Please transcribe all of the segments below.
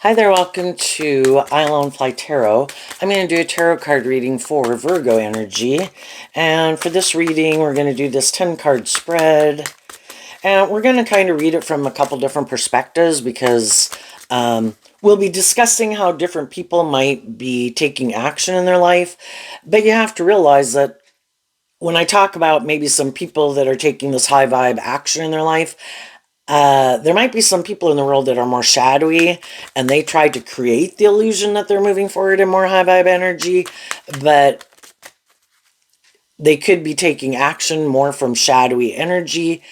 Hi there, welcome to Island Fly Tarot. I'm going to do a tarot card reading for Virgo energy. And for this reading, we're going to do this 10 card spread. And we're going to kind of read it from a couple different perspectives because we'll be discussing how different people might be taking action in their life. But you have to realize that when I talk about maybe some people that are taking this high vibe action in their life, there might be some people in the world that are more shadowy and they try to create the illusion that they're moving forward in more high vibe energy, but they could be taking action more from shadowy energy.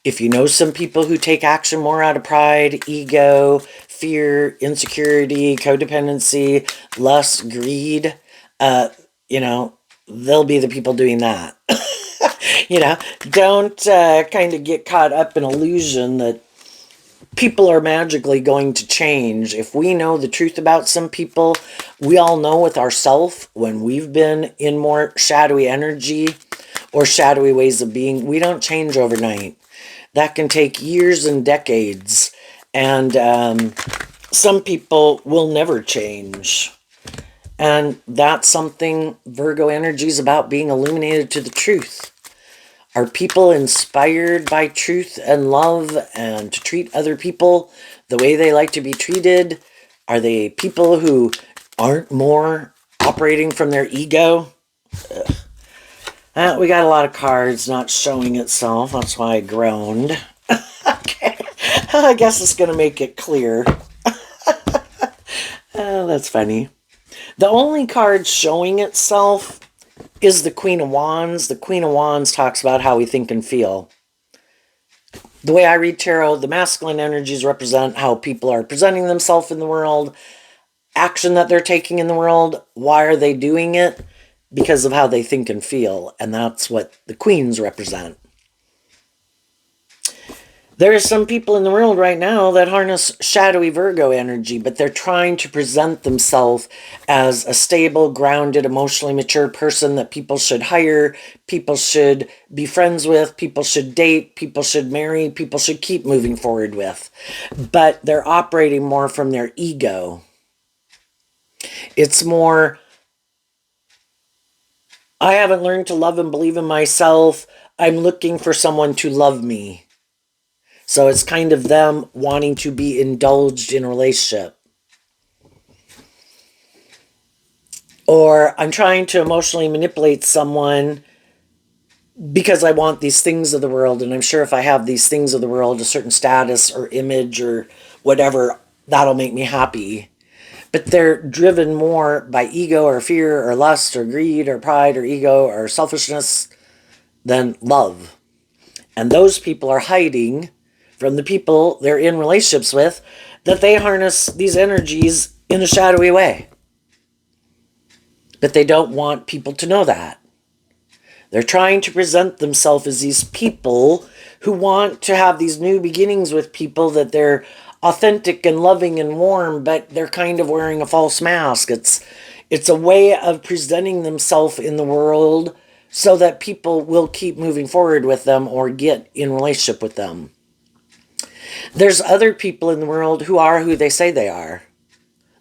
If you know some people who take action more out of pride, ego, fear, insecurity, codependency, lust, greed, you know, they'll be the people doing that. Don't kind of get caught up in illusion that people are magically going to change. If we know the truth about some people, we all know with ourselves when we've been in more shadowy energy or shadowy ways of being, we don't change overnight. That can take years and decades. And some people will never change. And that's something Virgo energy is about, being illuminated to the truth. Are people inspired by truth and love and to treat other people the way they like to be treated? Are they people who aren't more operating from their ego? We got a lot of cards not showing itself. That's why I groaned. Okay. I guess it's going to make it clear. That's funny. The only card showing itself is the Queen of Wands. The Queen of Wands talks about how we think and feel. The way I read tarot, the masculine energies represent how people are presenting themselves in the world, action that they're taking in the world. Why are they doing it? Because of how they think and feel. And that's what the queens represent. There are some people in the world right now that harness shadowy Virgo energy, but they're trying to present themselves as a stable, grounded, emotionally mature person that people should hire, people should be friends with, people should date, people should marry, people should keep moving forward with. But they're operating more from their ego. It's more, I haven't learned to love and believe in myself. I'm looking for someone to love me. So it's kind of them wanting to be indulged in a relationship. Or I'm trying to emotionally manipulate someone because I want these things of the world. And I'm sure if I have these things of the world, a certain status or image or whatever, that'll make me happy. But they're driven more by ego or fear or lust or greed or pride or ego or selfishness than love. And those people are hiding from the people they're in relationships with, that they harness these energies in a shadowy way. But they don't want people to know that. They're trying to present themselves as these people who want to have these new beginnings with people, that they're authentic and loving and warm, but they're kind of wearing a false mask. It's a way of presenting themselves in the world so that people will keep moving forward with them or get in relationship with them. There's other people in the world who are who they say they are.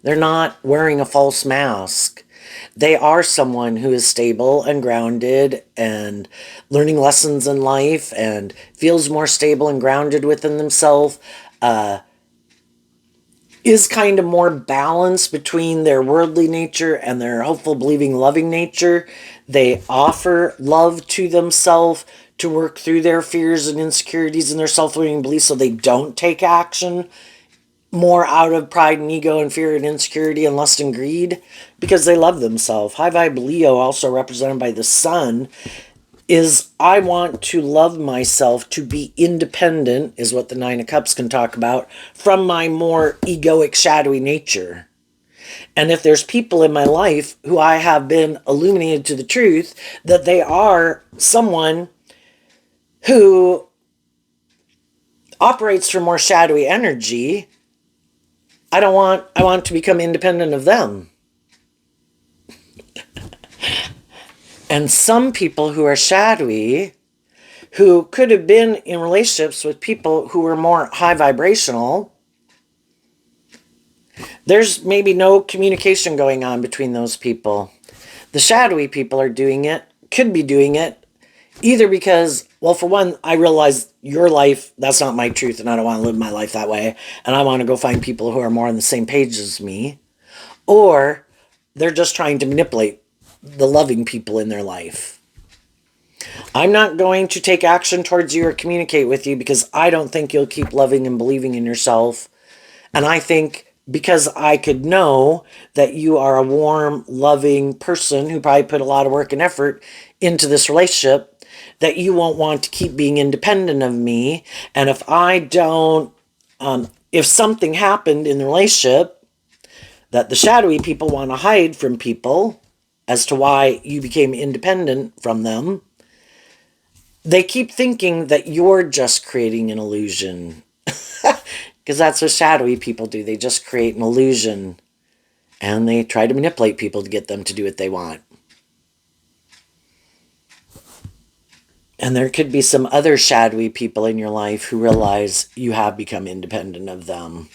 They're not wearing a false mask. They are someone who is stable and grounded and learning lessons in life and feels more stable and grounded within themselves, is kind of more balanced between their worldly nature and their hopeful, believing, loving nature. They offer love to themselves to work through their fears and insecurities and their self-limiting beliefs so they don't take action more out of pride and ego and fear and insecurity and lust and greed, because they love themselves. High vibe Leo, also represented by the sun, is I want to love myself, to be independent, is what the Nine of Cups can talk about, from my more egoic, shadowy nature. And if there's people in my life who I have been illuminated to the truth that they are someone who operates from more shadowy energy, I want to become independent of them. And some people who are shadowy, who could have been in relationships with people who were more high vibrational, There's maybe no communication going on between those people. The shadowy people are doing it, could be doing it, either because, well, for one, I realize your life, that's not my truth, and I don't want to live my life that way, and I want to go find people who are more on the same page as me, or they're just trying to manipulate the loving people in their life. I'm not going to take action towards you or communicate with you because I don't think you'll keep loving and believing in yourself. And I think because I could know that you are a warm, loving person who probably put a lot of work and effort into this relationship, that you won't want to keep being independent of me. And if I don't, if something happened in the relationship that the shadowy people want to hide from people as to why you became independent from them, they keep thinking that you're just creating an illusion. Because that's what shadowy people do. They just create an illusion. And they try to manipulate people to get them to do what they want. And there could be some other shadowy people in your life who realize you have become independent of them.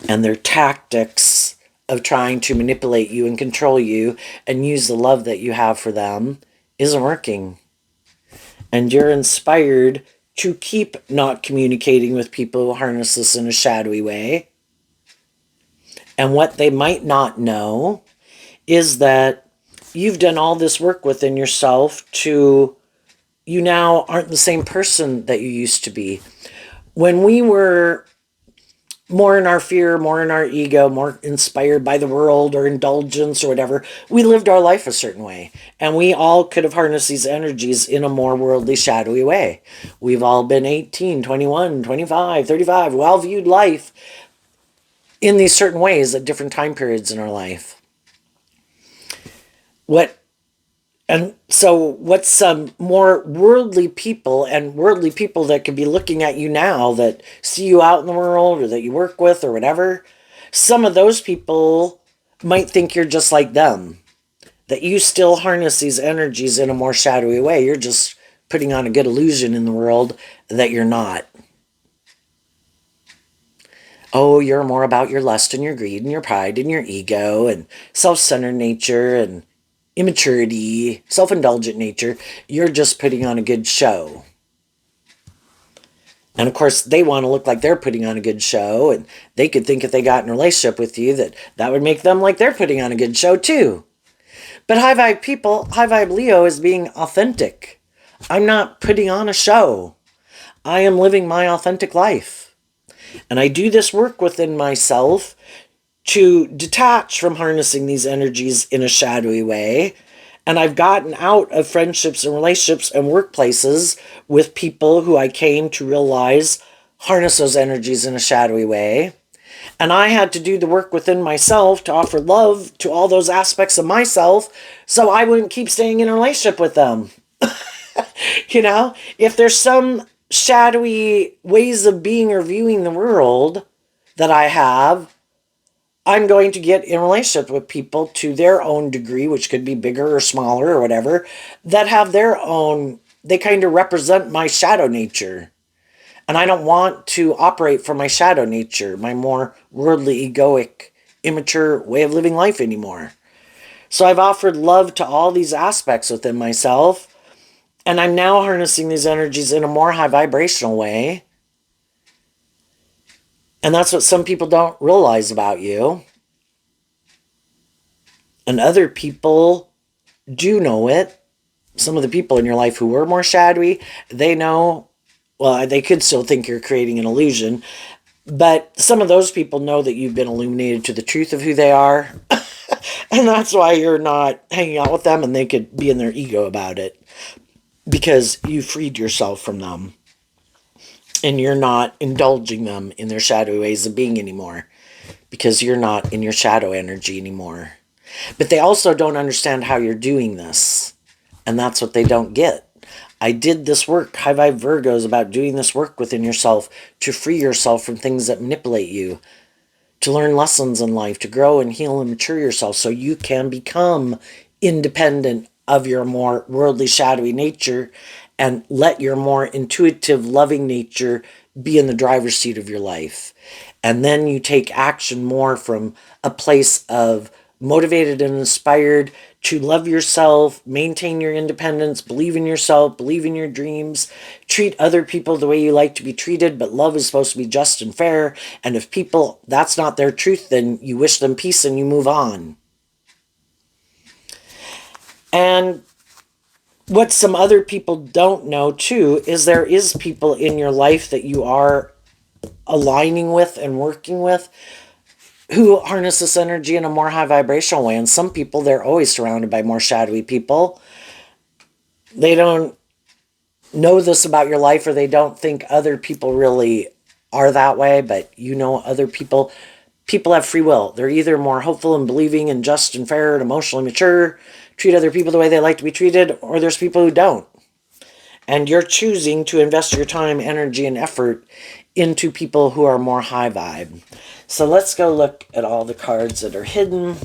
And their tactics of trying to manipulate you and control you and use the love that you have for them isn't working. And you're inspired to keep not communicating with people who harness this in a shadowy way. And what they might not know is that you've done all this work within yourself to, you now aren't the same person that you used to be. When we were more in our fear, more in our ego, more inspired by the world or indulgence or whatever, we lived our life a certain way. And we all could have harnessed these energies in a more worldly, shadowy way. We've all been 18, 21, 25, 35, well viewed life in these certain ways at different time periods in our life. What's some more worldly people and worldly people that could be looking at you now that see you out in the world or that you work with or whatever, some of those people might think you're just like them, that you still harness these energies in a more shadowy way. You're just putting on a good illusion in the world that you're not. Oh, you're more about your lust and your greed and your pride and your ego and self-centered nature and immaturity, self-indulgent nature. You're just putting on a good show. And of course, they want to look like they're putting on a good show, and they could think if they got in a relationship with you that that would make them like they're putting on a good show too. But high vibe people, high vibe Leo is being authentic. I'm not putting on a show. I am living my authentic life. And I do this work within myself to detach from harnessing these energies in a shadowy way. And I've gotten out of friendships and relationships and workplaces with people who I came to realize harness those energies in a shadowy way. And I had to do the work within myself to offer love to all those aspects of myself so I wouldn't keep staying in a relationship with them. You know, if there's some shadowy ways of being or viewing the world that I have, I'm going to get in a relationship with people to their own degree, which could be bigger or smaller or whatever, that have their own, they kind of represent my shadow nature. And I don't want to operate from my shadow nature, my more worldly, egoic, immature way of living life anymore. So I've offered love to all these aspects within myself, and I'm now harnessing these energies in a more high vibrational way. And that's what some people don't realize about you. And other people do know it. Some of the people in your life who were more shadowy, they know, well, they could still think you're creating an illusion, but some of those people know that you've been illuminated to the truth of who they are. And that's why you're not hanging out with them, and they could be in their ego about it. Because you freed yourself from them. And you're not indulging them in their shadowy ways of being anymore. Because you're not in your shadow energy anymore. But they also don't understand how you're doing this. And that's what they don't get. I did this work. High Vibe Virgo is about doing this work within yourself to free yourself from things that manipulate you. To learn lessons in life. To grow and heal and mature yourself so you can become independent of your more worldly, shadowy nature and let your more intuitive, loving nature be in the driver's seat of your life. And then you take action more from a place of motivated and inspired to love yourself, maintain your independence, believe in yourself, believe in your dreams, treat other people the way you like to be treated, but love is supposed to be just and fair. And if people, that's not their truth, then you wish them peace and you move on. And what some other people don't know too is there is people in your life that you are aligning with and working with who harness this energy in a more high vibrational way. And some people, they're always surrounded by more shadowy people. They don't know this about your life, or they don't think other people really are that way, but you know other people. People have free will. They're either more hopeful and believing and just and fair and emotionally mature, treat other people the way they like to be treated, or there's people who don't. And you're choosing to invest your time, energy, and effort into people who are more high vibe. So let's go look at all the cards that are hidden.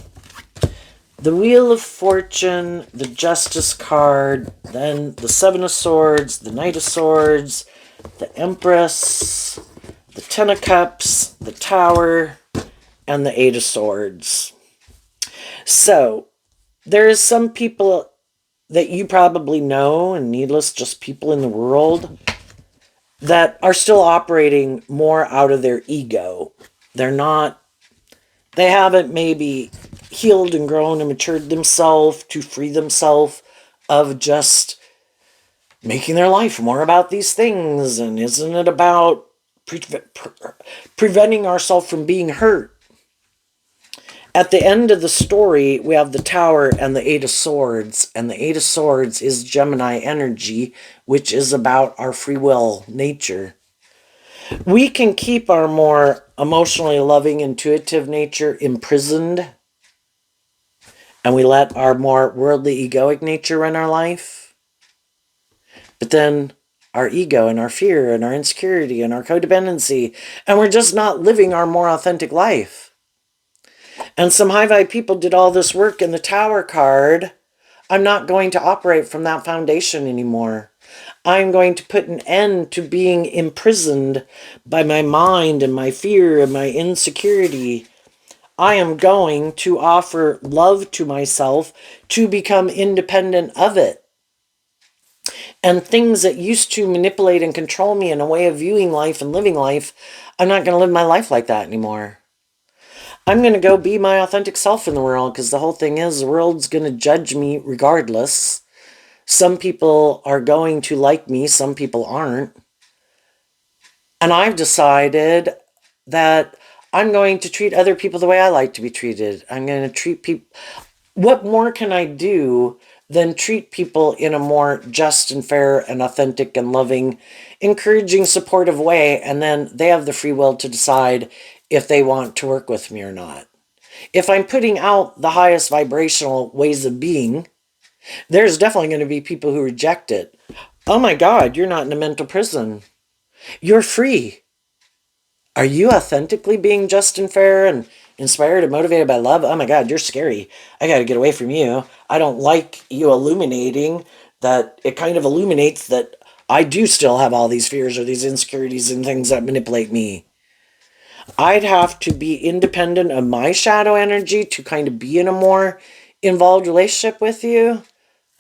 The Wheel of Fortune, the Justice card, then the Seven of Swords, the Knight of Swords, the Empress, the Ten of Cups, the Tower, and the Eight of Swords. So there is some people that you probably know, and needless, just people in the world that are still operating more out of their ego. They haven't maybe healed and grown and matured themselves to free themselves of just making their life more about these things. And isn't it about preventing ourselves from being hurt? At the end of the story, we have the Tower and the Eight of Swords. And the Eight of Swords is Gemini energy, which is about our free will nature. We can keep our more emotionally loving, intuitive nature imprisoned, and we let our more worldly, egoic nature run our life. But then our ego and our fear and our insecurity and our codependency, and we're just not living our more authentic life. And some high vibe people did all this work in the Tower card. I'm not going to operate from that foundation anymore. I'm going to put an end to being imprisoned by my mind and my fear and my insecurity. I am going to offer love to myself to become independent of it. And things that used to manipulate and control me in a way of viewing life and living life, I'm not going to live my life like that anymore. I'm going to go be my authentic self in the world, because the whole thing is the world's going to judge me regardless. Some people are going to like me, some people aren't. And I've decided that I'm going to treat other people the way I like to be treated. I'm going to treat people... What more can I do than treat people in a more just and fair and authentic and loving, encouraging, supportive way, and then they have the free will to decide if they want to work with me or not. If I'm putting out the highest vibrational ways of being, there's definitely going to be people who reject it. Oh my God, you're not in a mental prison. You're free. Are you authentically being just and fair and inspired and motivated by love? Oh my God, you're scary. I got to get away from you. I don't like you illuminating that. It kind of illuminates that I do still have all these fears or these insecurities and things that manipulate me. I'd have to be independent of my shadow energy to kind of be in a more involved relationship with you.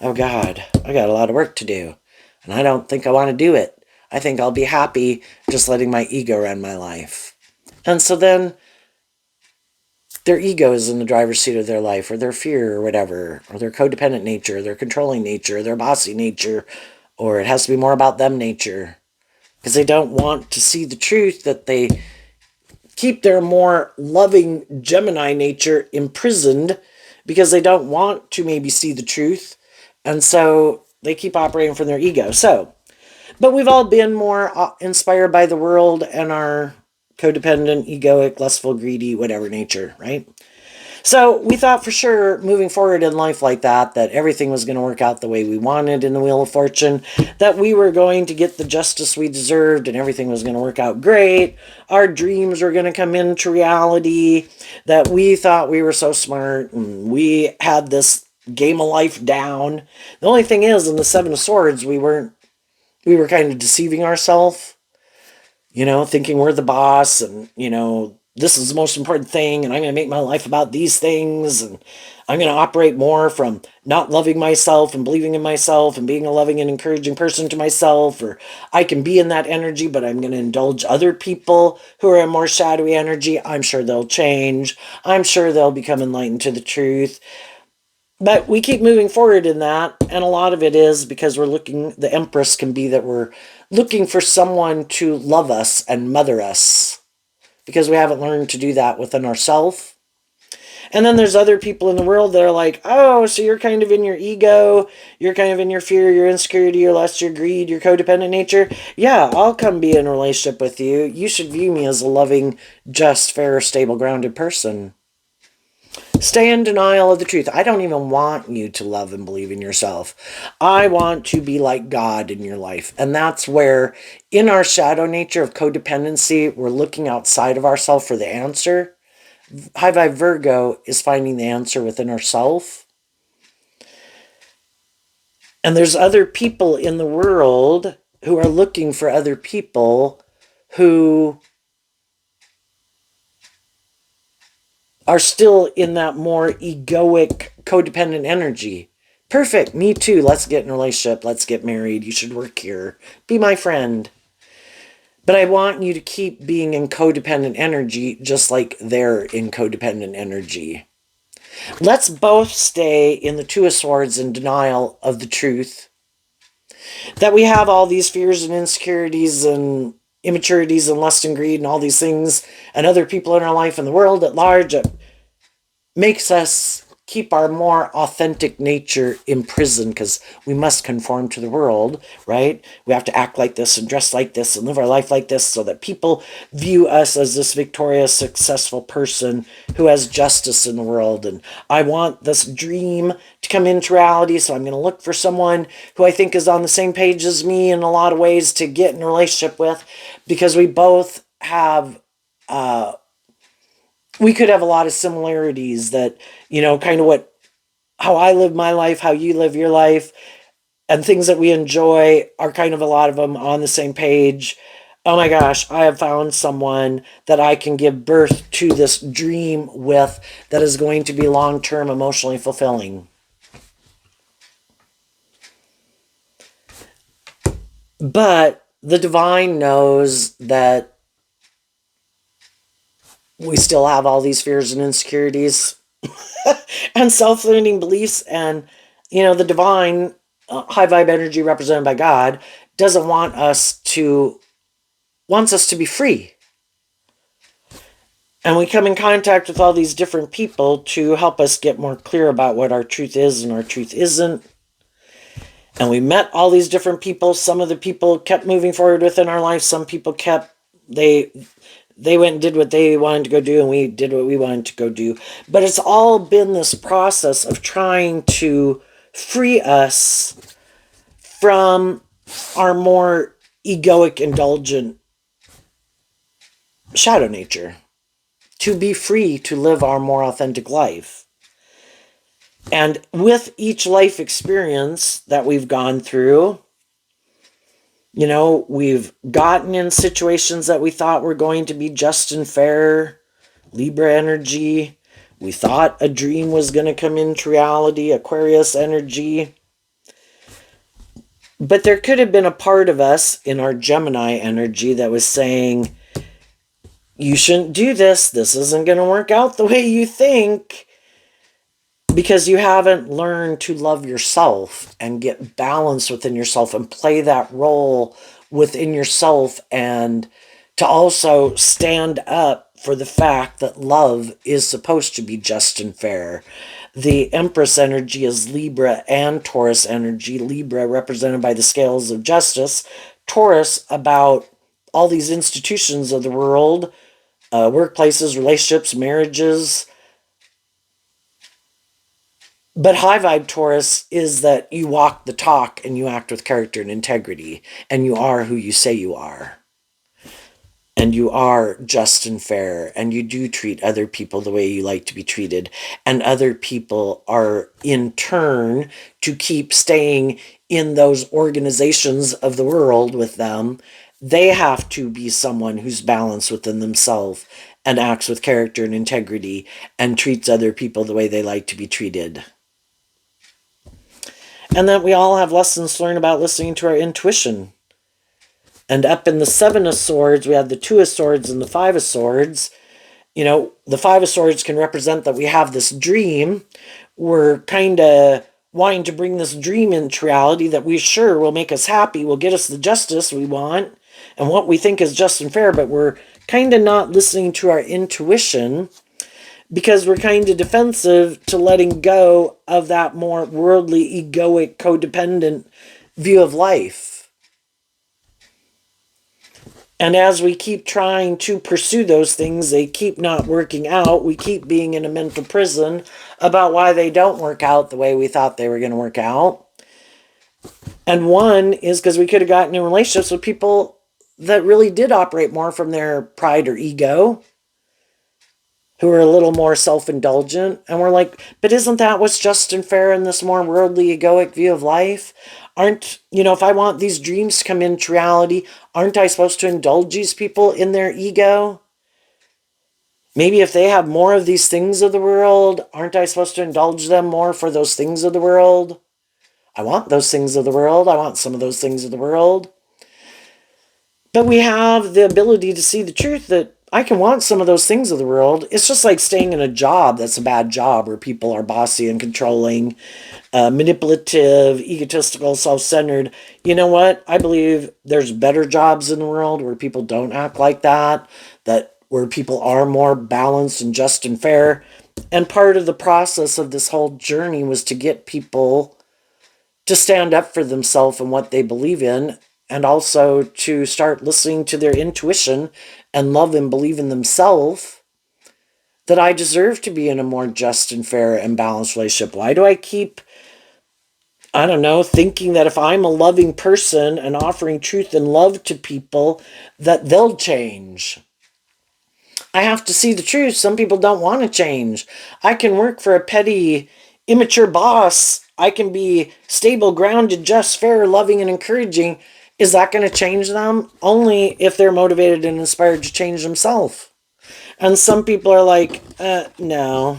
Oh God, I got a lot of work to do. And I don't think I want to do it. I think I'll be happy just letting my ego run my life. And so then their ego is in the driver's seat of their life, or their fear, or whatever, or their codependent nature, or their controlling nature, or their bossy nature, or it has to be more about them nature. Because they don't want to see the truth, that they keep their more loving Gemini nature imprisoned because they don't want to maybe see the truth. And so they keep operating from their ego. But we've all been more inspired by the world and our codependent, egoic, lustful, greedy, whatever nature, right? So we thought for sure, moving forward in life like that everything was going to work out the way we wanted in the Wheel of Fortune, that we were going to get the justice we deserved and everything was going to work out great. Our dreams were going to come into reality, that we thought we were so smart and we had this game of life down. The only thing is, in the Seven of Swords, we weren't we were kind of deceiving ourselves, thinking we're the boss and, this is the most important thing and I'm going to make my life about these things and I'm going to operate more from not loving myself and believing in myself and being a loving and encouraging person to myself, or I can be in that energy, but I'm going to indulge other people who are in more shadowy energy. I'm sure they'll change. I'm sure they'll become enlightened to the truth. But we keep moving forward in that, and a lot of it is because the Empress can be that we're looking for someone to love us and mother us because we haven't learned to do that within ourselves. And then there's other people in the world that are like, oh, so you're kind of in your ego, you're kind of in your fear, your insecurity, your lust, your greed, your codependent nature. Yeah, I'll come be in a relationship with you. You should view me as a loving, just, fair, stable, grounded person. Stay in denial of the truth. I don't even want you to love and believe in yourself. I want to be like God in your life. And that's where, in our shadow nature of codependency, we're looking outside of ourselves for the answer. High Vibe Virgo is finding the answer within ourselves. And there's other people in the world who are looking for other people who are still in that more egoic, codependent energy. Perfect, me too. Let's get in a relationship. Let's get married. You should work here. Be my friend. But I want you to keep being in codependent energy just like they're in codependent energy. Let's both stay in the Two of Swords in denial of the truth. That we have all these fears and insecurities and immaturities and lust and greed and all these things and other people in our life and the world at large makes us keep our more authentic nature imprisoned because we must conform to the world, right? We have to act like this and dress like this and live our life like this so that people view us as this victorious, successful person who has justice in the world. And I want this dream to come into reality, so I'm going to look for someone who I think is on the same page as me in a lot of ways to get in a relationship with, because we both have we could have a lot of similarities that, kind of how I live my life, how you live your life, and things that we enjoy are kind of a lot of them on the same page. Oh my gosh, I have found someone that I can give birth to this dream with that is going to be long-term emotionally fulfilling. But the divine knows that we still have all these fears and insecurities and self-limiting beliefs, and the divine, high vibe energy represented by God, doesn't want us to wants us to be free. And we come in contact with all these different people to help us get more clear about what our truth is and our truth isn't. And we met all these different people. Some of the people kept moving forward within our life. Some people they went and did what they wanted to go do, and we did what we wanted to go do. But it's all been this process of trying to free us from our more egoic, indulgent shadow nature, to be free to live our more authentic life. And with each life experience that we've gone through, we've gotten in situations that we thought were going to be just and fair, Libra energy. We thought a dream was going to come into reality, Aquarius energy. But there could have been a part of us in our Gemini energy that was saying, you shouldn't do this. This isn't going to work out the way you think, because you haven't learned to love yourself and get balance within yourself and play that role within yourself, and to also stand up for the fact that love is supposed to be just and fair. The Empress energy is Libra and Taurus energy. Libra represented by the scales of justice. Taurus about all these institutions of the world, workplaces, relationships, marriages. But high vibe Taurus is that you walk the talk and you act with character and integrity, and you are who you say you are. And you are just and fair, and you do treat other people the way you like to be treated. And other people are in turn to keep staying in those organizations of the world with them, they have to be someone who's balanced within themselves and acts with character and integrity and treats other people the way they like to be treated. And that we all have lessons to learn about listening to our intuition. And up in the Seven of Swords, we have the Two of Swords and the Five of Swords. You know, the Five of Swords can represent that we have this dream. We're kind of wanting to bring this dream into reality that we sure will make us happy, will get us the justice we want and what we think is just and fair, but we're kind of not listening to our intuition because we're kind of defensive to letting go of that more worldly, egoic, codependent view of life. And as we keep trying to pursue those things, they keep not working out. We keep being in a mental prison about why they don't work out the way we thought they were going to work out. And one is because we could have gotten in relationships with people that really did operate more from their pride or ego, who are a little more self-indulgent. And we're like, but isn't that what's just and fair in this more worldly, egoic view of life? Aren't, if I want these dreams to come into reality, aren't I supposed to indulge these people in their ego? Maybe if they have more of these things of the world, aren't I supposed to indulge them more for those things of the world? I want those things of the world. I want some of those things of the world. But we have the ability to see the truth that I can want some of those things of the world. It's just like staying in a job that's a bad job where people are bossy and controlling, manipulative, egotistical, self-centered. You know what? I believe there's better jobs in the world where people don't act like that, where people are more balanced and just and fair. And part of the process of this whole journey was to get people to stand up for themselves and what they believe in, and also to start listening to their intuition and love and believe in themselves that I deserve to be in a more just and fair and balanced relationship. Why do I keep, thinking that if I'm a loving person and offering truth and love to people, that they'll change? I have to see the truth. Some people don't want to change. I can work for a petty, immature boss. I can be stable, grounded, just, fair, loving, and encouraging. Is that going to change them? Only if they're motivated and inspired to change themselves. And some people are like, no,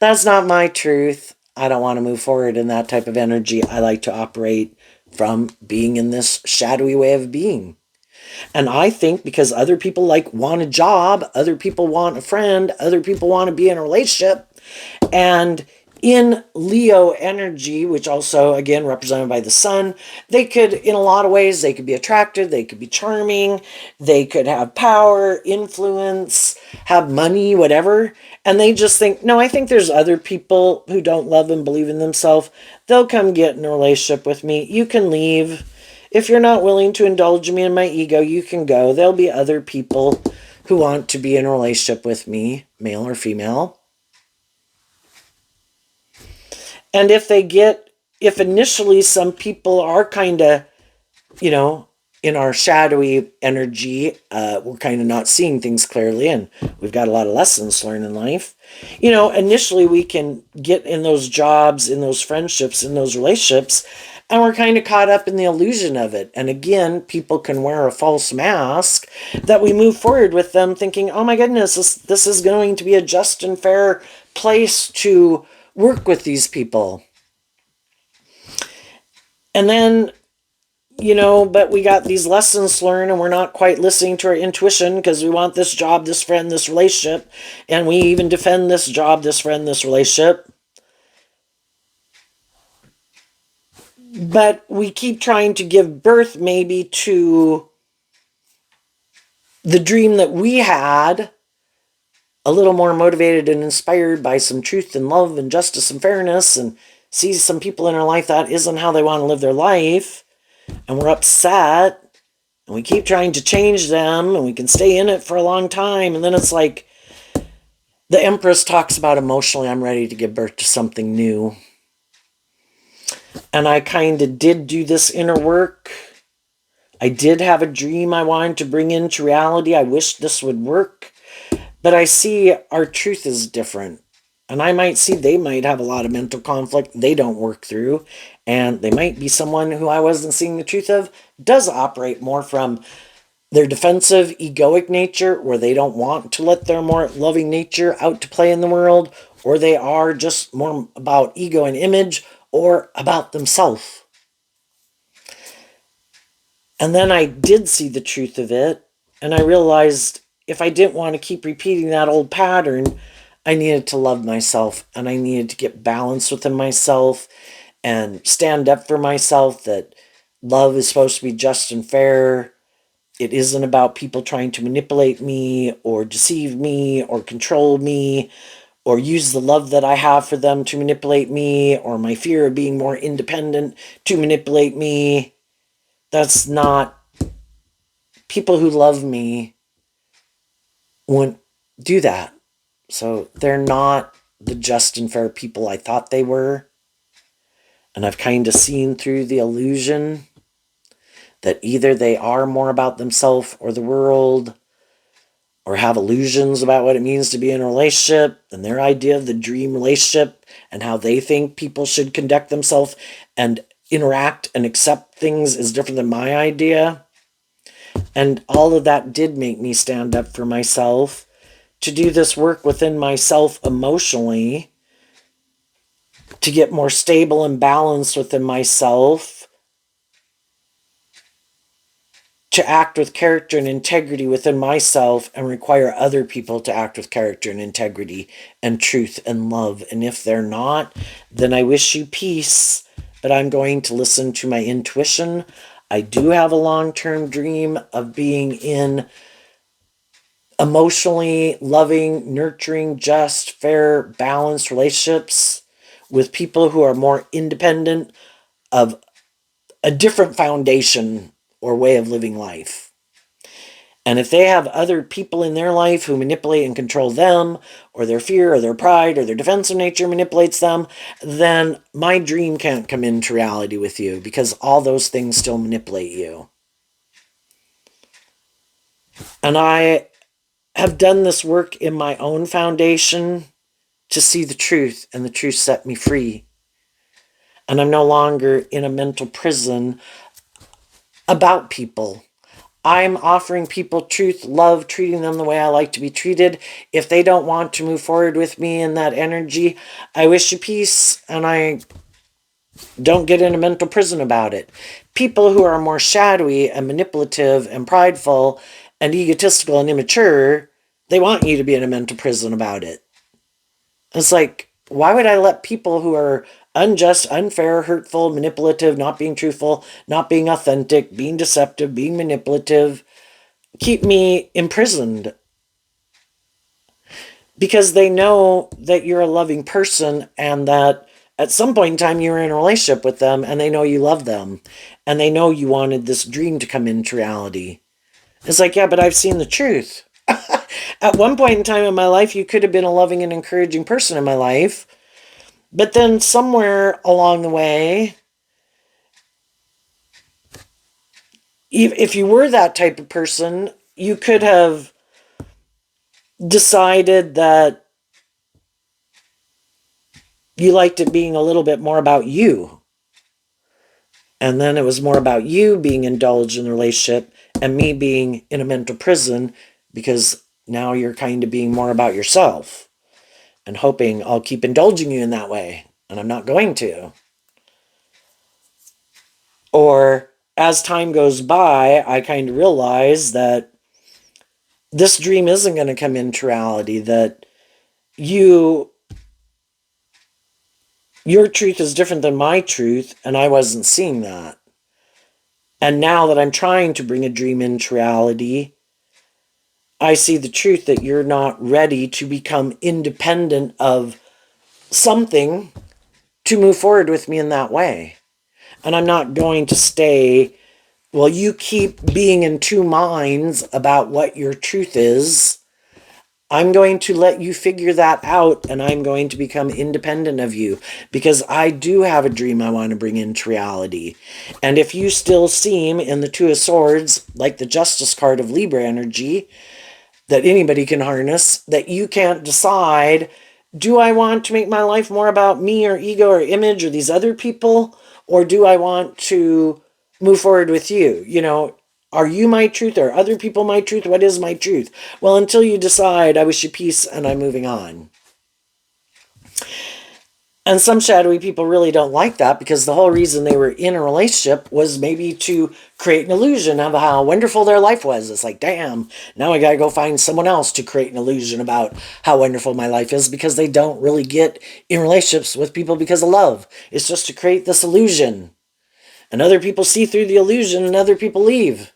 that's not my truth. I don't want to move forward in that type of energy. I like to operate from being in this shadowy way of being. And I think because other people want a job, other people want a friend, other people want to be in a relationship, and in Leo energy, which also, again, represented by the sun, they could, in a lot of ways, they could be attractive, they could be charming, they could have power, influence, have money, whatever. And they just think, no, I think there's other people who don't love and believe in themselves. They'll come get in a relationship with me. You can leave. If you're not willing to indulge me in my ego, you can go. There'll be other people who want to be in a relationship with me, male or female. And if initially some people are kind of, in our shadowy energy, we're kind of not seeing things clearly, and we've got a lot of lessons to learn in life. Initially we can get in those jobs, in those friendships, in those relationships, and we're kind of caught up in the illusion of it. And again, people can wear a false mask that we move forward with them thinking, oh my goodness, this is going to be a just and fair place to work with these people. And then, but we got these lessons to learn and we're not quite listening to our intuition because we want this job, this friend, this relationship. And we even defend this job, this friend, this relationship. But we keep trying to give birth maybe to the dream that we had, a little more motivated and inspired by some truth and love and justice and fairness, and see some people in our life that isn't how they want to live their life, and we're upset, and we keep trying to change them, and we can stay in it for a long time, and then it's like the Empress talks about emotionally, I'm ready to give birth to something new. And I kind of did do this inner work. I did have a dream I wanted to bring into reality. I wish this would work. But I see our truth is different. And I might see they might have a lot of mental conflict they don't work through. And they might be someone who I wasn't seeing the truth of, does operate more from their defensive, egoic nature, where they don't want to let their more loving nature out to play in the world, or they are just more about ego and image, or about themselves. And then I did see the truth of it, and I realized if I didn't want to keep repeating that old pattern, I needed to love myself, and I needed to get balance within myself and stand up for myself, that love is supposed to be just and fair. It isn't about people trying to manipulate me or deceive me or control me or use the love that I have for them to manipulate me, or my fear of being more independent to manipulate me. That's not, people who love me wouldn't do that. So they're not the just and fair people I thought they were. And I've kind of seen through the illusion that either they are more about themselves or the world, or have illusions about what it means to be in a relationship and their idea of the dream relationship and how they think people should conduct themselves and interact and accept things is different than my idea. And all of that did make me stand up for myself, to do this work within myself emotionally, to get more stable and balanced within myself, to act with character and integrity within myself, and require other people to act with character and integrity and truth and love. And if they're not, then I wish you peace, but I'm going to listen to my intuition. I do have a long-term dream of being in emotionally loving, nurturing, just, fair, balanced relationships with people who are more independent, of a different foundation or way of living life. And if they have other people in their life who manipulate and control them, or their fear or their pride or their defensive nature manipulates them, then my dream can't come into reality with you, because all those things still manipulate you. And I have done this work in my own foundation to see the truth, and the truth set me free. And I'm no longer in a mental prison about people. I'm offering people truth, love, treating them the way I like to be treated. If they don't want to move forward with me in that energy, I wish you peace, and I don't get in a mental prison about it. People who are more shadowy and manipulative and prideful and egotistical and immature, they want you to be in a mental prison about it. It's like, why would I let people who are unjust, unfair, hurtful, manipulative, not being truthful, not being authentic, being deceptive, being manipulative, keep me imprisoned? Because they know that you're a loving person, and that at some point in time you were in a relationship with them, and they know you love them, and they know you wanted this dream to come into reality. It's like, yeah, but I've seen the truth. At one point in time in my life, you could have been a loving and encouraging person in my life. But then somewhere along the way, if you were that type of person, you could have decided that you liked it being a little bit more about you. And then it was more about you being indulged in the relationship and me being in a mental prison, because now you're kind of being more about yourself and hoping I'll keep indulging you in that way. And I'm not going to. Or as time goes by, I kind of realize that this dream isn't going to come into reality, that your truth is different than my truth, and I wasn't seeing that. And now that I'm trying to bring a dream into reality, I see the truth that you're not ready to become independent of something to move forward with me in that way. And I'm not going to stay, well, you keep being in two minds about what your truth is. I'm going to let you figure that out, and I'm going to become independent of you, because I do have a dream I want to bring into reality. And if you still seem in the Two of Swords, like the Justice card of Libra energy, that anybody can harness, that you can't decide, do I want to make my life more about me or ego or image or these other people? or do I want to move forward with you? You know, are you my truth? Or other people my truth? What is my truth? Well, until you decide, I wish you peace and I'm moving on. And some shadowy people really don't like that, because the whole reason they were in a relationship was maybe to create an illusion of how wonderful their life was. It's like, damn, now I gotta go find someone else to create an illusion about how wonderful my life is, because they don't really get in relationships with people because of love. It's just to create this illusion. And other people see through the illusion and other people leave.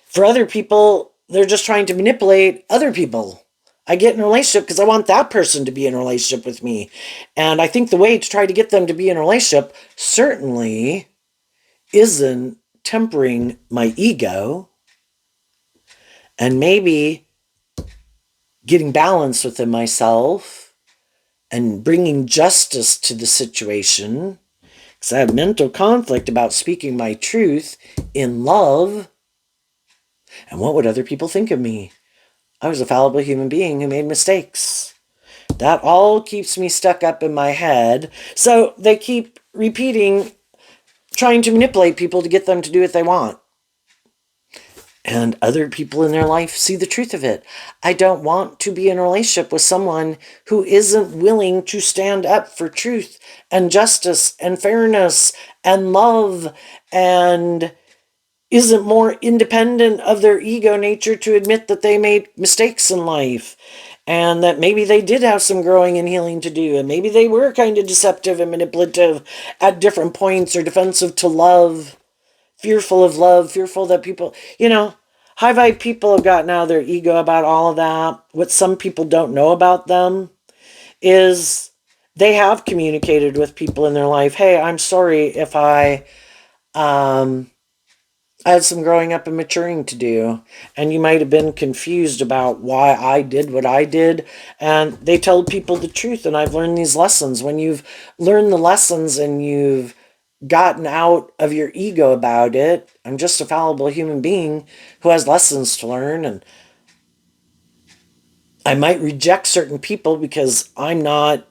For other people, they're just trying to manipulate other people. I get in a relationship because I want that person to be in a relationship with me. And I think the way to try to get them to be in a relationship certainly isn't tempering my ego and maybe getting balance within myself and bringing justice to the situation. Because I have mental conflict about speaking my truth in love. And what would other people think of me? I was a fallible human being who made mistakes. That all keeps me stuck up in my head. So they keep repeating, trying to manipulate people to get them to do what they want. And other people in their life see the truth of it. I don't want to be in a relationship with someone who isn't willing to stand up for truth and justice and fairness and love, and isn't more independent of their ego nature to admit that they made mistakes in life, and that maybe they did have some growing and healing to do, and maybe they were kind of deceptive and manipulative at different points, or defensive to love, fearful that people, high vibe people have gotten out of their ego about all of that. What some people don't know about them is they have communicated with people in their life, hey, I'm sorry if I had some growing up and maturing to do, and you might have been confused about why I did what I did. And they told people the truth, and I've learned these lessons. When you've learned the lessons and you've gotten out of your ego about it, I'm just a fallible human being who has lessons to learn, and I might reject certain people because I'm not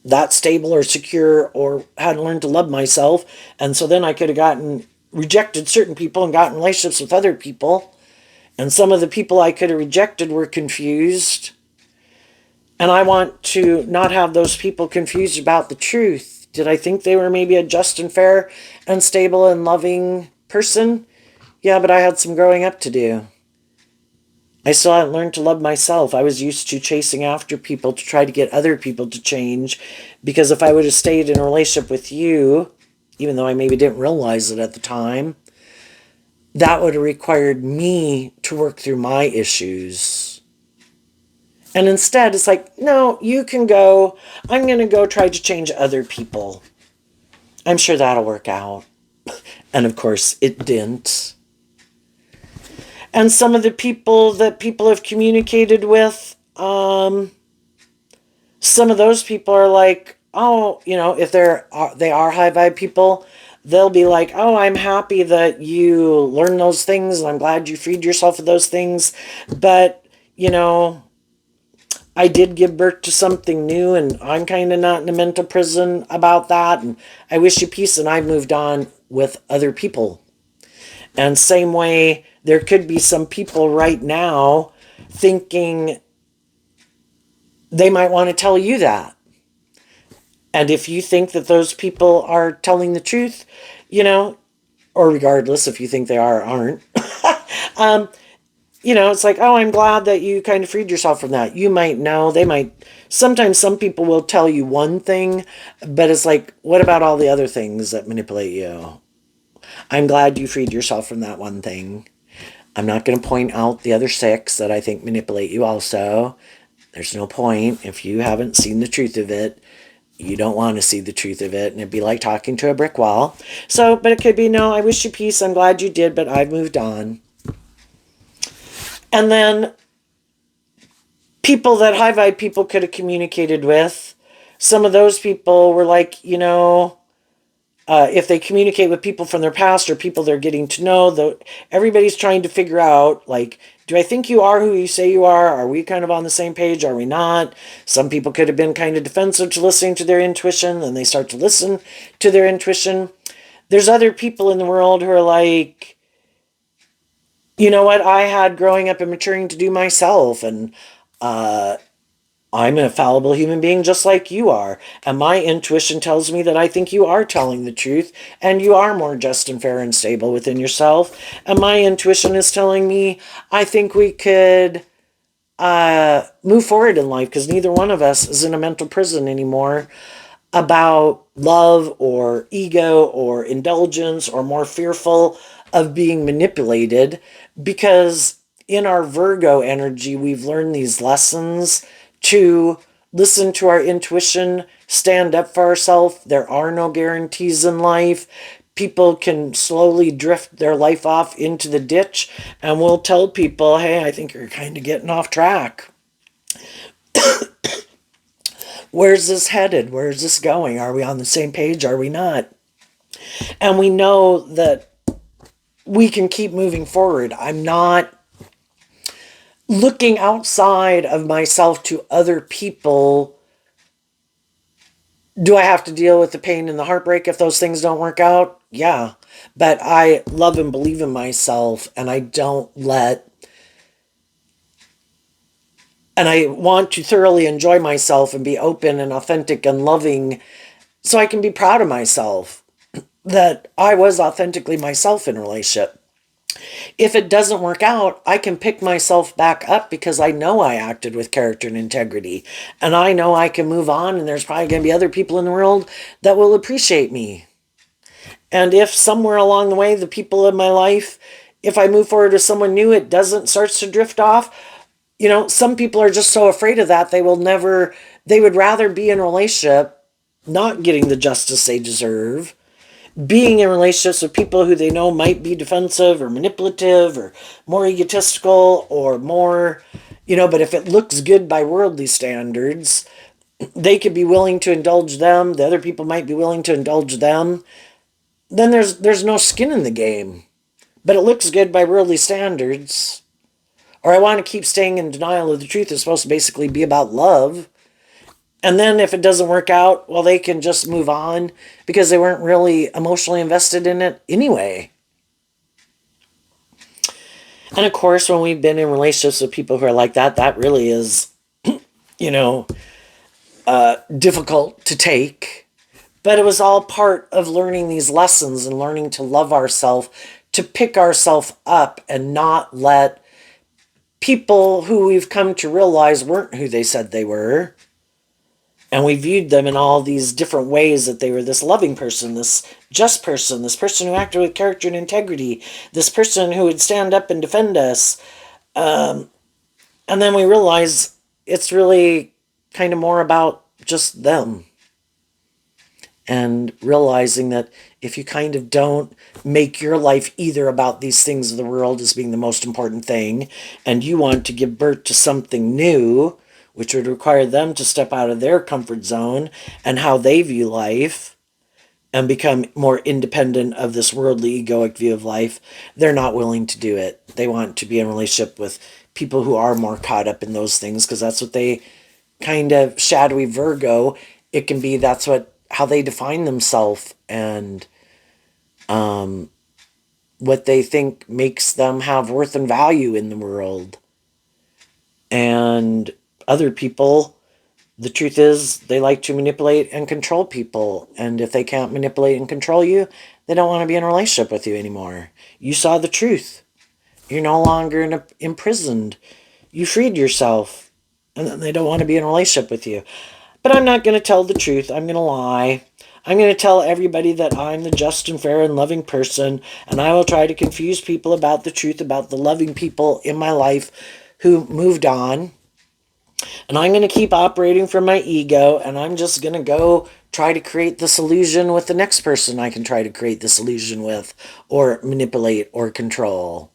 that stable or secure or hadn't learned to love myself. And so then I could have rejected certain people and gotten relationships with other people. And some of the people I could have rejected were confused. And I want to not have those people confused about the truth. Did I think they were maybe a just and fair and stable and loving person? Yeah, but I had some growing up to do. I still hadn't learned to love myself. I was used to chasing after people to try to get other people to change, because if I would have stayed in a relationship with you, even though I maybe didn't realize it at the time, that would have required me to work through my issues. And instead, it's like, no, you can go. I'm going to go try to change other people. I'm sure that'll work out. And of course, it didn't. And some of the people that people have communicated with, some of those people are like, oh, if they are high vibe people, they'll be like, oh, I'm happy that you learned those things, and I'm glad you freed yourself of those things. But, I did give birth to something new, and I'm kind of not in a mental prison about that. And I wish you peace, and I've moved on with other people. And same way, there could be some people right now thinking they might want to tell you that. And if you think that those people are telling the truth, or regardless if you think they are or aren't, it's like, oh, I'm glad that you kind of freed yourself from that. You might know, sometimes some people will tell you one thing, but it's like, what about all the other things that manipulate you? I'm glad you freed yourself from that one thing. I'm not going to point out the other 6 that I think manipulate you also. There's no point. If you haven't seen the truth of it, you don't want to see the truth of it, and it'd be like talking to a brick wall. So, but it could be, no, I wish you peace, I'm glad you did, but I've moved on. And then people that high vibe people could have communicated with, some of those people were like, if they communicate with people from their past or people they're getting to know, everybody's trying to figure out, like, do I think you are who you say you are? Are we kind of on the same page? Are we not? Some people could have been kind of defensive to listening to their intuition, and they start to listen to their intuition. There's other people in the world who are like, you know what, I had growing up and maturing to do myself, and I'm a fallible human being just like you are. And my intuition tells me that I think you are telling the truth and you are more just and fair and stable within yourself. And my intuition is telling me I think we could move forward in life because neither one of us is in a mental prison anymore about love or ego or indulgence or more fearful of being manipulated, because in our Virgo energy, we've learned these lessons to listen to our intuition, stand up for ourselves. There are no guarantees in life. People can slowly drift their life off into the ditch, and we'll tell people, hey, I think you're kind of getting off track. Where's this headed? Where's this going? Are we on the same page? Are we not? And we know that we can keep moving forward. I'm not looking outside of myself to other people. Do I have to deal with the pain and the heartbreak if those things don't work out? Yeah. But I love and believe in myself, and I don't let, and I want to thoroughly enjoy myself and be open and authentic and loving so I can be proud of myself that I was authentically myself in a relationship. If it doesn't work out, I can pick myself back up because I know I acted with character and integrity. And I know I can move on, and there's probably going to be other people in the world that will appreciate me. And if somewhere along the way, the people in my life, if I move forward with someone new, it doesn't starts to drift off, you know, some people are just so afraid of that they will never, they would rather be in a relationship not getting the justice they deserve, being in relationships with people who they know might be defensive or manipulative or more egotistical or more, you know, but if it looks good by worldly standards, they could be willing to indulge them, the other people might be willing to indulge them, then there's no skin in the game. But it looks good by worldly standards. Or I want to keep staying in denial of the truth. It's supposed to basically be about love. And then if it doesn't work out, well, they can just move on because they weren't really emotionally invested in it anyway. And of course, when we've been in relationships with people who are like that, that really is, you know, difficult to take. But it was all part of learning these lessons and learning to love ourselves, to pick ourselves up and not let people who we've come to realize weren't who they said they were. And we viewed them in all these different ways, that they were this loving person, this just person, this person who acted with character and integrity, this person who would stand up and defend us. And then we realize it's really kind of more about just them. And realizing that if you kind of don't make your life either about these things of the world as being the most important thing, and you want to give birth to something new, which would require them to step out of their comfort zone and how they view life and become more independent of this worldly egoic view of life, they're not willing to do it. They want to be in a relationship with people who are more caught up in those things because that's what they kind of shadowy Virgo. It can be that's what how they define themselves and what they think makes them have worth and value in the world. And other people, the truth is, they like to manipulate and control people. And if they can't manipulate and control you, they don't want to be in a relationship with you anymore. You saw the truth. You're no longer imprisoned. You freed yourself. And then they don't want to be in a relationship with you. But I'm not going to tell the truth. I'm going to lie. I'm going to tell everybody that I'm the just and fair and loving person. And I will try to confuse people about the truth, about the loving people in my life who moved on. And I'm going to keep operating from my ego, and I'm just going to go try to create this illusion with the next person I can try to create this illusion with, or manipulate, or control.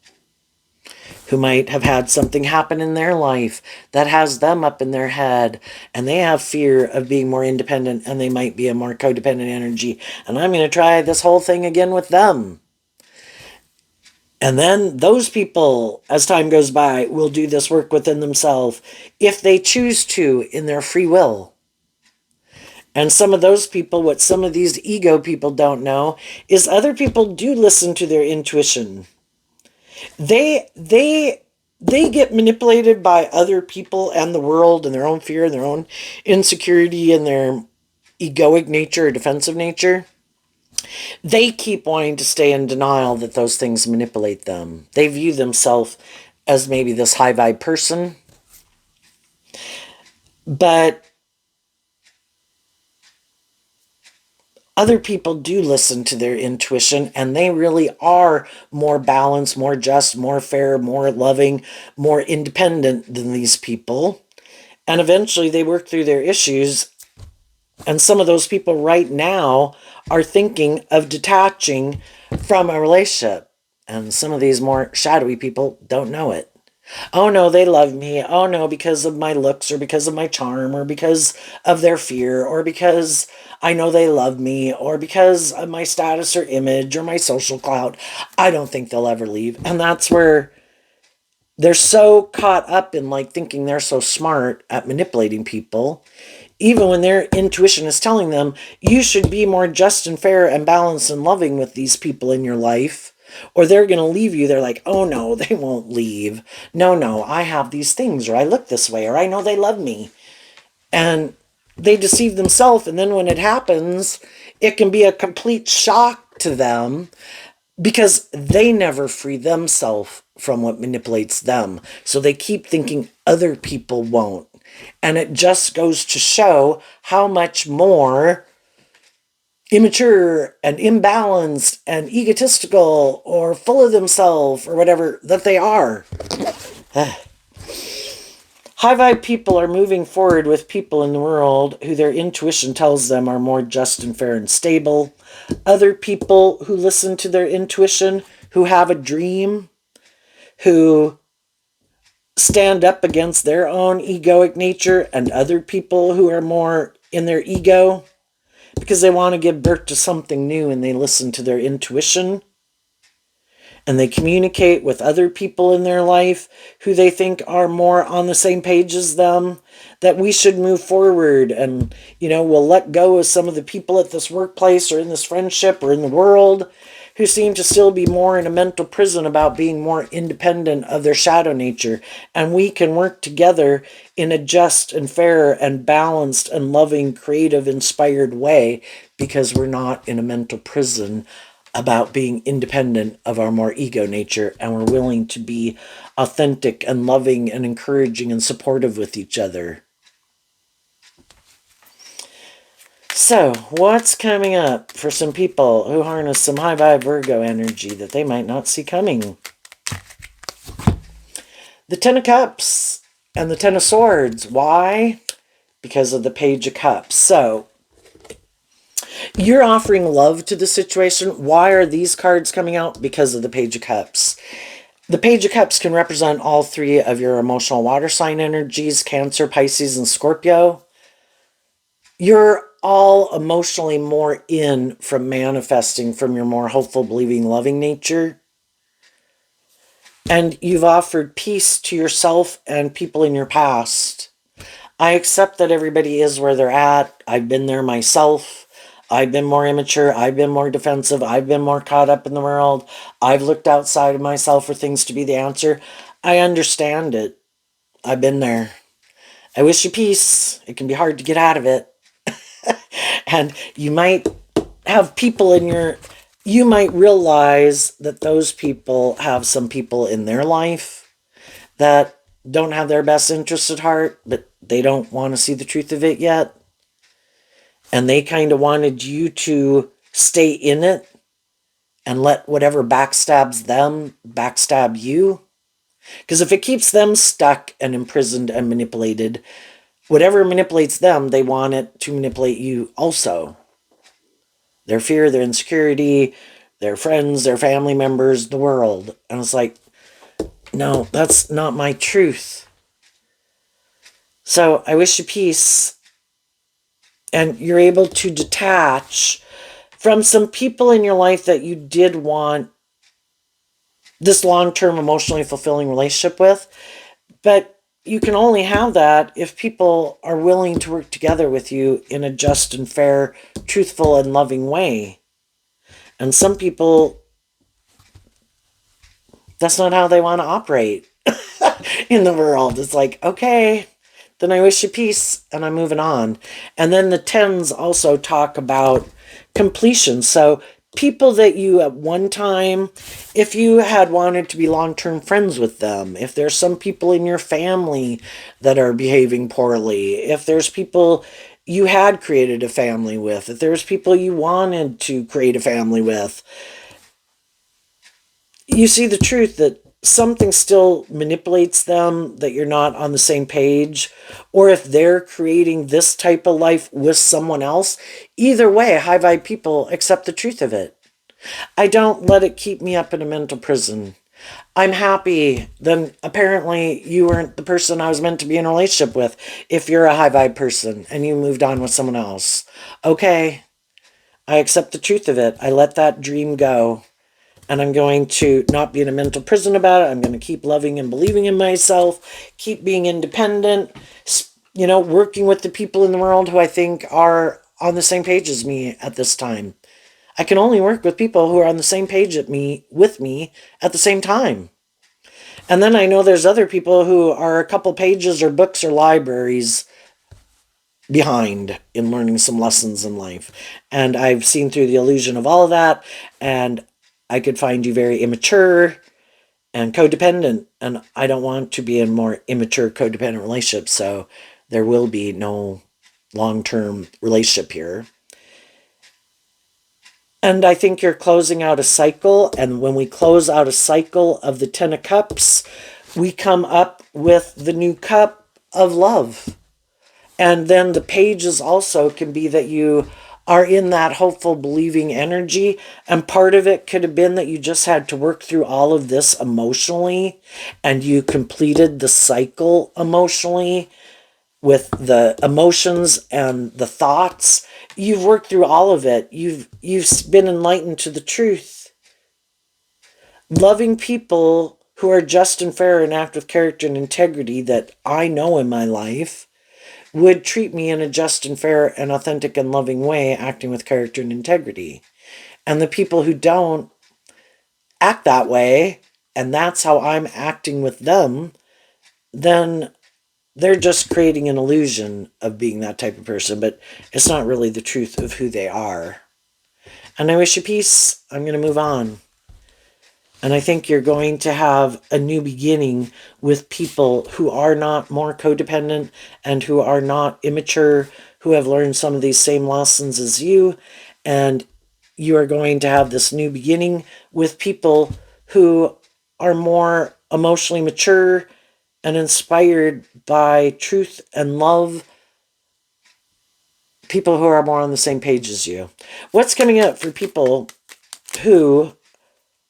who might have had something happen in their life that has them up in their head, and they have fear of being more independent, and they might be a more codependent energy. And I'm going to try this whole thing again with them. And then those people, as time goes by, will do this work within themselves if they choose to in their free will. And some of those people, what some of these ego people don't know, is other people do listen to their intuition. They get manipulated by other people and the world and their own fear and their own insecurity and their egoic nature or defensive nature. They keep wanting to stay in denial that those things manipulate them. They view themselves as maybe this high vibe person, but other people do listen to their intuition, and they really are more balanced, more just, more fair, more loving, more independent than these people. And eventually they work through their issues. And some of those people right now are thinking of detaching from a relationship. And some of these more shadowy people don't know it. Oh no, they love me. Oh no, because of my looks or because of my charm or because of their fear or because I know they love me or because of my status or image or my social clout. I don't think they'll ever leave. And that's where they're so caught up in like thinking they're so smart at manipulating people, even when their intuition is telling them you should be more just and fair and balanced and loving with these people in your life, or they're going to leave you. They're like, oh no, they won't leave. No, I have these things, or I look this way, or I know they love me. And they deceive themselves. And then when it happens, it can be a complete shock to them because they never free themselves from what manipulates them. So they keep thinking other people won't. And it just goes to show how much more immature and imbalanced and egotistical or full of themselves or whatever that they are. High vibe people are moving forward with people in the world who their intuition tells them are more just and fair and stable. Other people who listen to their intuition, who have a dream, who stand up against their own egoic nature, and other people who are more in their ego because they want to give birth to something new and they listen to their intuition. And they communicate with other people in their life who they think are more on the same page as them, that we should move forward and, we'll let go of some of the people at this workplace or in this friendship or in the world who seem to still be more in a mental prison about being more independent of their shadow nature. And we can work together in a just and fair and balanced and loving, creative, inspired way because we're not in a mental prison about being independent of our more ego nature, and we're willing to be authentic and loving and encouraging and supportive with each other. So, what's coming up for some people who harness some high vibe Virgo energy that they might not see coming? The Ten of Cups and the Ten of Swords. Why? Because of the Page of Cups. So, you're offering love to the situation. Why are these cards coming out? Because of the Page of Cups. The Page of Cups can represent all three of your emotional water sign energies, Cancer, Pisces, and Scorpio. You're all emotionally more in from manifesting from your more hopeful, believing, loving nature. And you've offered peace to yourself and people in your past. I accept that everybody is where they're at. I've been there myself. I've been more immature. I've been more defensive. I've been more caught up in the world. I've looked outside of myself for things to be the answer. I understand it. I've been there. I wish you peace. It can be hard to get out of it. And you might have people in your... You might realize that those people have some people in their life that don't have their best interests at heart, but they don't want to see the truth of it yet. And they kind of wanted you to stay in it and let whatever backstabs them backstab you. Because if it keeps them stuck and imprisoned and manipulated, whatever manipulates them, they want it to manipulate you also. Their fear, their insecurity, their friends, their family members, the world. And it's like, No, that's not my truth. So I wish you peace, and you're able to detach from some people in your life that you did want this long-term emotionally fulfilling relationship with. But you can only have that if people are willing to work together with you in a just and fair, truthful and loving way. And some people, that's not how they want to operate in the world. It's like, okay, then I wish you peace and I'm moving on. And then the tens also talk about completion. So people that you at one time, if you had wanted to be long-term friends with them, if there's some people in your family that are behaving poorly, if there's people you had created a family with, if there's people you wanted to create a family with, you see the truth that something still manipulates them, that you're not on the same page, or if they're creating this type of life with someone else. Either way, high vibe people accept the truth of it. I don't let it keep me up in a mental prison. I'm happy. Then apparently you weren't the person I was meant to be in a relationship with if you're a high vibe person and you moved on with someone else. Okay, I accept the truth of it. I let that dream go. And I'm going to not be in a mental prison about it. I'm going to keep loving and believing in myself, keep being independent, working with the people in the world who I think are on the same page as me at this time. I can only work with people who are on the same page with me at the same time. And then I know there's other people who are a couple pages or books or libraries behind in learning some lessons in life. And I've seen through the illusion of all of that, and I could find you very immature and codependent, and I don't want to be in more immature codependent relationships, so there will be no long-term relationship here. And I think you're closing out a cycle, and when we close out a cycle of the Ten of Cups, we come up with the new cup of love. And then the pages also can be that you are in that hopeful, believing energy. And part of it could have been that you just had to work through all of this emotionally and you completed the cycle emotionally with the emotions and the thoughts. You've worked through all of it. You've been enlightened to the truth. Loving people who are just and fair and act with character and integrity that I know in my life would treat me in a just and fair and authentic and loving way, acting with character and integrity. And the people who don't act that way, and that's how I'm acting with them, then they're just creating an illusion of being that type of person, but it's not really the truth of who they are. And I wish you peace. I'm going to move on. And I think you're going to have a new beginning with people who are not more codependent and who are not immature, who have learned some of these same lessons as you. And you are going to have this new beginning with people who are more emotionally mature and inspired by truth and love. People who are more on the same page as you. What's coming up for people who,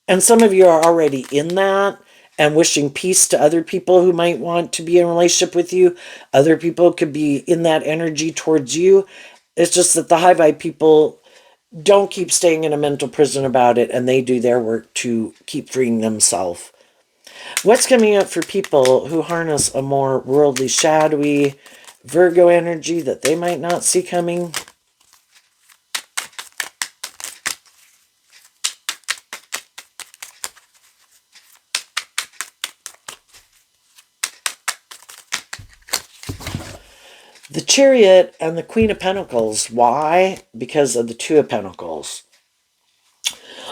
and some of you are already in that and wishing peace to other people who might want to be in a relationship with you. Other people could be in that energy towards you. It's just that the high vibe people don't keep staying in a mental prison about it, and they do their work to keep freeing themselves. What's coming up for people who harness a more worldly, shadowy Virgo energy that they might not see coming? The Chariot and the Queen of Pentacles. Why? Because of the Two of Pentacles.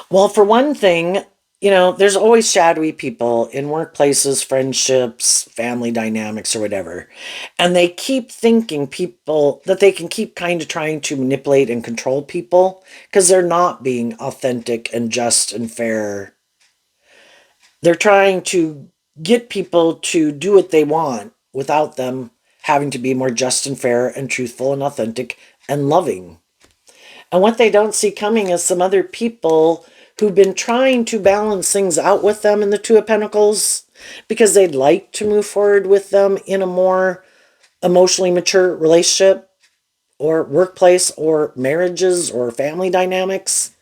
Well, for one thing, there's always shadowy people in workplaces, friendships, family dynamics, or whatever. And they keep thinking people that they can keep kind of trying to manipulate and control people because they're not being authentic and just and fair. They're trying to get people to do what they want without them having to be more just and fair and truthful and authentic and loving. And what they don't see coming is some other people who've been trying to balance things out with them in the Two of Pentacles, because they'd like to move forward with them in a more emotionally mature relationship or workplace or marriages or family dynamics.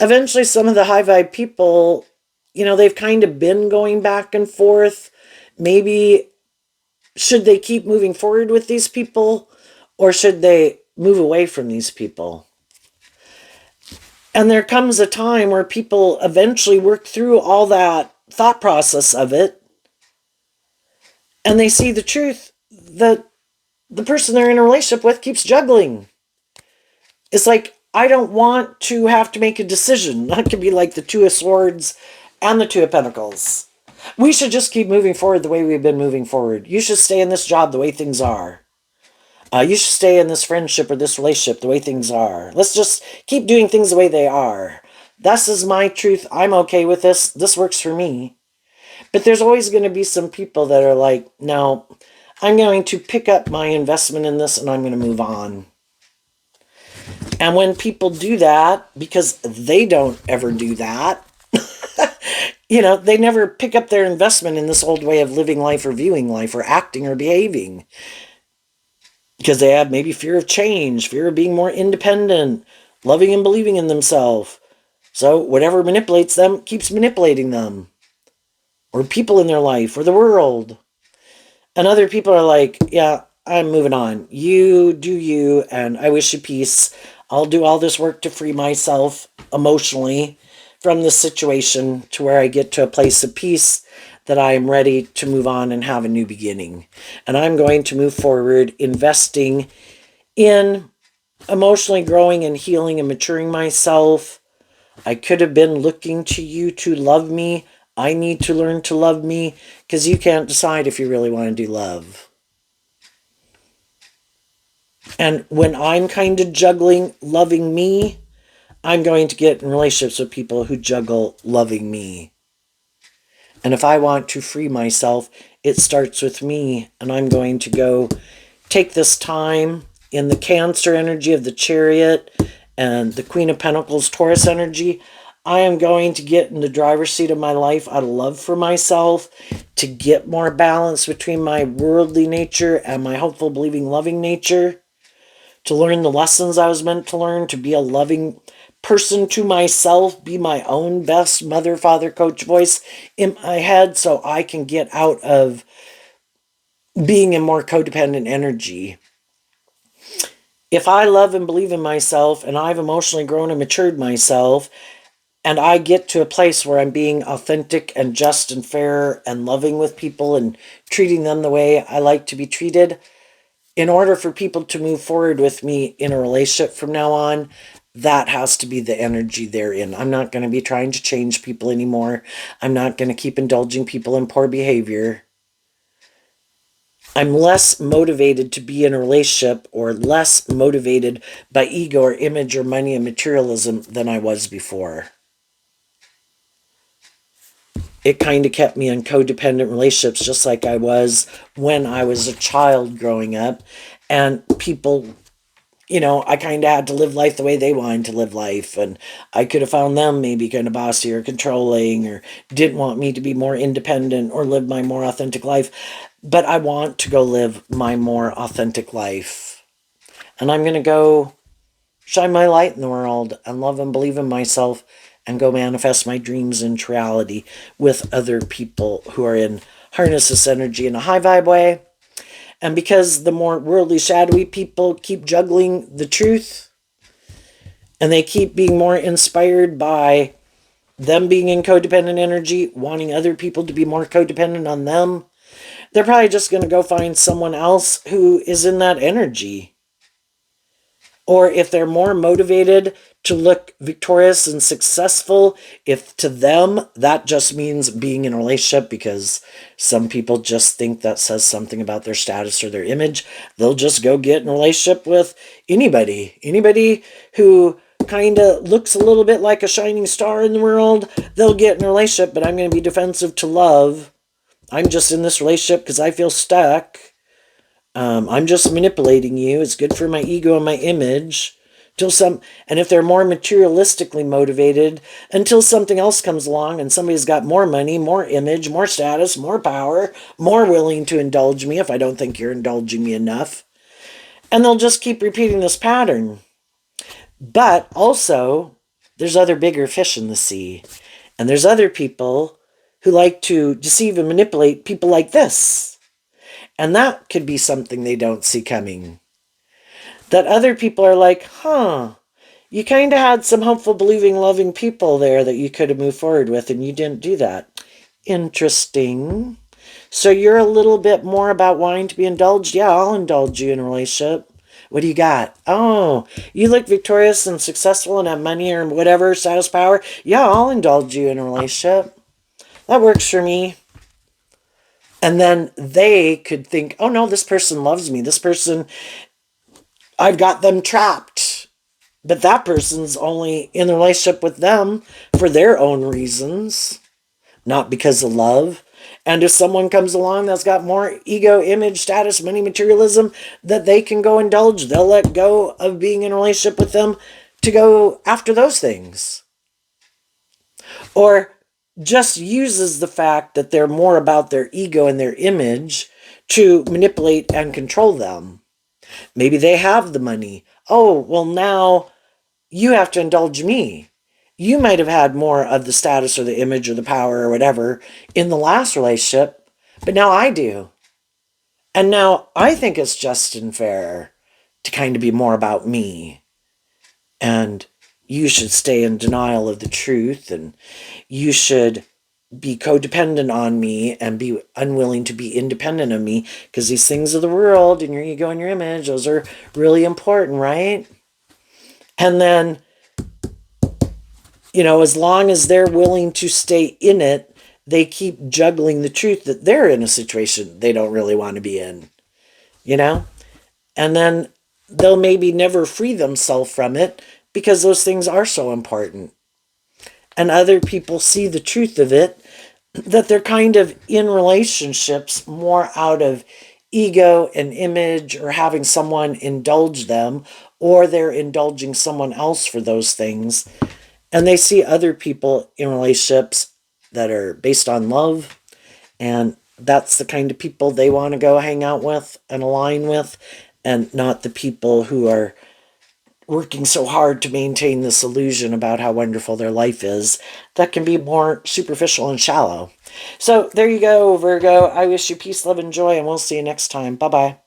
Eventually, some of the high vibe people, they've kind of been going back and forth. Maybe should they keep moving forward with these people or should they move away from these people? And there comes a time where people eventually work through all that thought process of it and they see the truth that the person they're in a relationship with keeps juggling. It's like, I don't want to have to make a decision. That could be like the Two of Swords and the Two of Pentacles. We should just keep moving forward the way we've been moving forward. You should stay in this job the way things are. You should stay in this friendship or this relationship the way things are. Let's just keep doing things the way they are. This is my truth. I'm okay with this. This works for me. But there's always going to be some people that are like, no, I'm going to pick up my investment in this and I'm going to move on. And when people do that, because they don't ever do that, they never pick up their investment in this old way of living life or viewing life or acting or behaving. Because they have maybe fear of change, fear of being more independent, loving and believing in themselves. So whatever manipulates them keeps manipulating them. Or people in their life, or the world. And other people are like, yeah, I'm moving on. You do you, and I wish you peace. I'll do all this work to free myself emotionally from this situation to where I get to a place of peace that I am ready to move on and have a new beginning. And I'm going to move forward investing in emotionally growing and healing and maturing myself. I could have been looking to you to love me. I need to learn to love me because you can't decide if you really want to do love. And when I'm kind of juggling loving me, I'm going to get in relationships with people who juggle loving me. And if I want to free myself, it starts with me. And I'm going to go take this time in the Cancer energy of the Chariot and the Queen of Pentacles Taurus energy. I am going to get in the driver's seat of my life out of love for myself to get more balance between my worldly nature and my hopeful, believing, loving nature, to learn the lessons I was meant to learn, to be a loving person to myself, be my own best mother, father, coach voice in my head so I can get out of being in more codependent energy. If I love and believe in myself and I've emotionally grown and matured myself and I get to a place where I'm being authentic and just and fair and loving with people and treating them the way I like to be treated, in order for people to move forward with me in a relationship from now on, that has to be the energy they're in. I'm not going to be trying to change people anymore. I'm not going to keep indulging people in poor behavior. I'm less motivated to be in a relationship or less motivated by ego or image or money and materialism than I was before. It kind of kept me in codependent relationships just like I was when I was a child growing up. And people, I kind of had to live life the way they wanted to live life. And I could have found them maybe kind of bossy or controlling or didn't want me to be more independent or live my more authentic life. But I want to go live my more authentic life. And I'm going to go shine my light in the world and love and believe in myself and go manifest my dreams into reality with other people who are in harness this energy in a high vibe way. And because the more worldly, shadowy people keep juggling the truth and they keep being more inspired by them being in codependent energy, wanting other people to be more codependent on them, they're probably just going to go find someone else who is in that energy. Or if they're more motivated to look victorious and successful, if to them that just means being in a relationship because some people just think that says something about their status or their image, they'll just go get in a relationship with anybody. Anybody who kind of looks a little bit like a shining star in the world, they'll get in a relationship, but I'm going to be defensive to love. I'm just in this relationship because I feel stuck. I'm just manipulating you. It's good for my ego and my image. till some, and if they're more materialistically motivated, until something else comes along and somebody's got more money, more image, more status, more power, more willing to indulge me if I don't think you're indulging me enough. And they'll just keep repeating this pattern. But also, there's other bigger fish in the sea. And there's other people who like to deceive and manipulate people like this. And that could be something they don't see coming. That other people are like, huh, you kind of had some hopeful, believing, loving people there that you could have moved forward with, and you didn't do that. Interesting. So you're a little bit more about wanting to be indulged? Yeah, I'll indulge you in a relationship. What do you got? Oh, you look victorious and successful and have money or whatever, status, power. Yeah, I'll indulge you in a relationship. That works for me. And then they could think, oh no, this person loves me. This person, I've got them trapped. But that person's only in the relationship with them for their own reasons, not because of love. And if someone comes along that's got more ego, image, status, money, materialism that they can go indulge, they'll let go of being in a relationship with them to go after those things. Or just uses the fact that they're more about their ego and their image to manipulate and control them. Maybe they have the money. Oh, well, now you have to indulge me. You might have had more of the status or the image or the power or whatever in the last relationship, but now I do. And now I think it's just and fair to kind of be more about me. And you should stay in denial of the truth, and you should be codependent on me and be unwilling to be independent of me, because these things of the world and your ego and your image, those are really important, right? And then, as long as they're willing to stay in it, they keep juggling the truth that they're in a situation they don't really want to be in, you know? And then they'll maybe never free themselves from it because those things are so important. And other people see the truth of it, that they're kind of in relationships more out of ego and image, or having someone indulge them, or they're indulging someone else for those things. And they see other people in relationships that are based on love, and that's the kind of people they want to go hang out with and align with, and not the people who are working so hard to maintain this illusion about how wonderful their life is, that can be more superficial and shallow. So there you go, Virgo. I wish you peace, love, and joy, and we'll see you next time. Bye-bye.